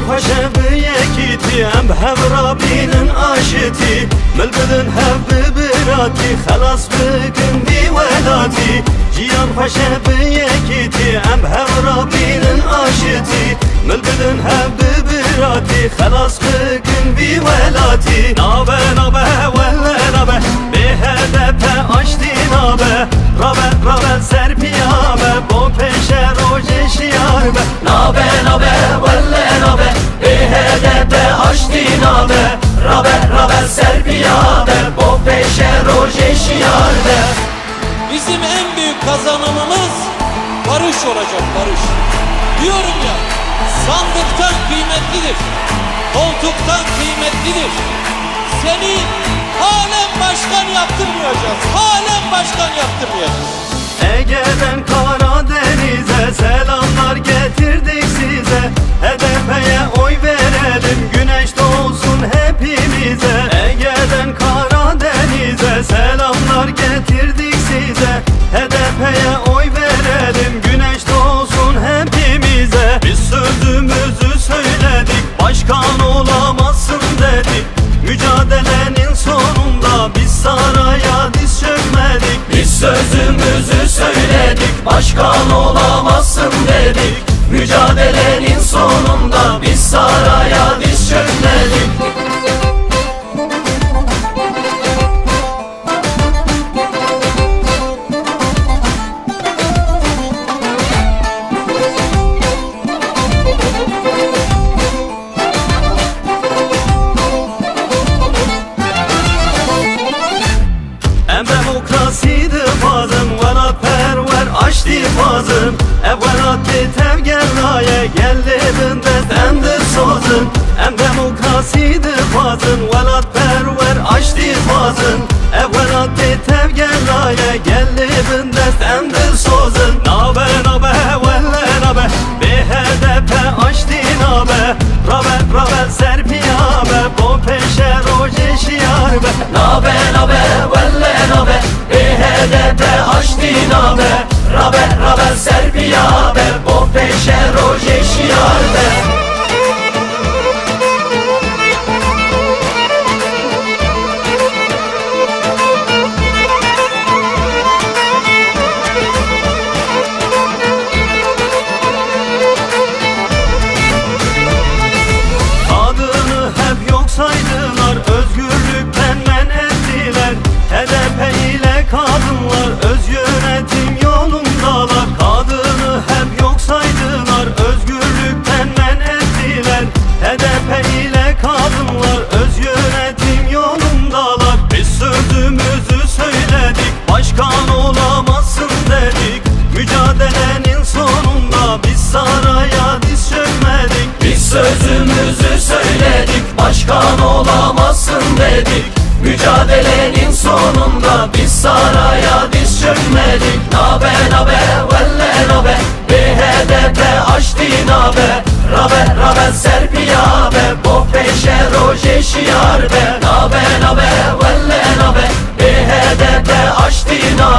paşa biyekiti em hevrabinin aşiti Mülbülün hevbi birati Khalas bükün bir velati Cihan paşa biyekiti em hevrabinin aşiti Mülbülün hevbi birati Khalas bükün bir velati Nabe nabe velle nabe BHDP açtı nabe Rabe serpiyabe Bo peşe roje şiarbe Nabe nabe velle nabe BHDP açtı nabe Rabe serpiyabe Bo peşe roje şiarbe. Bizim en büyük kazanımımız barış olacak, barış. Diyorum ya, sandıktan kıymetlidir, koltuktan kıymetlidir. Seni halen başkan yaptırmayacağız, halen başkan yaptırmayacağız. Ege'den Karadeniz'e selamlar getirdik size. HDP'ye oy verelim, güneş doğsun hepimize. Ege'den Karadeniz'e selamlar getirdik size. HDP'ye oy verelim, güneş doğsun hepimize. Biz sözümüzü söyledik, başkan olamazsın dedik. Mücadelenin sonunda biz saraya diz çökmedik. Biz sözümüzü söyledik, başkan olamazsın dedik. Mücadelenin sonunda biz saraya diz çökmedik. Demokrasiydi fazım, velatperver açtı fazım. Evvelatı tevgerraya geldi bindestendir sozum. Demokrasiydi fazım, velatperver açtı fazım. Evvelatı tevgerraya geldi bindestendir sozum. Nabe nabe velle nabe BHDP açtı nabe Rabe serpiyabe Bo peşe roje şiarbe Nabe nabe velle nabe BHDP açtı nabe Rabe serpiyabe Bo peşe roje şiarbe. Saydılar, özgürlükten men ettiler. HDP ile kadınlar öz yönetim yolundalar. Kadını hep yok saydılar, özgürlükten men ettiler. HDP ile kadınlar öz yönetim yolundalar. Biz sözümüzü söyledik, başkan olamazsın dedik. Mücadelenin sonunda biz saraya diz çökmedik. Biz sözümüzü söyledik, başkan olamazsın dedik. Mücadelenin sonunda biz saraya diz çökmedik. Nabe nabe velle nabe BHDP açtı nabe Rabe serpiyabe Bo peşe roje şiarbe Nabe nabe velle nabe BHDP açtı nabe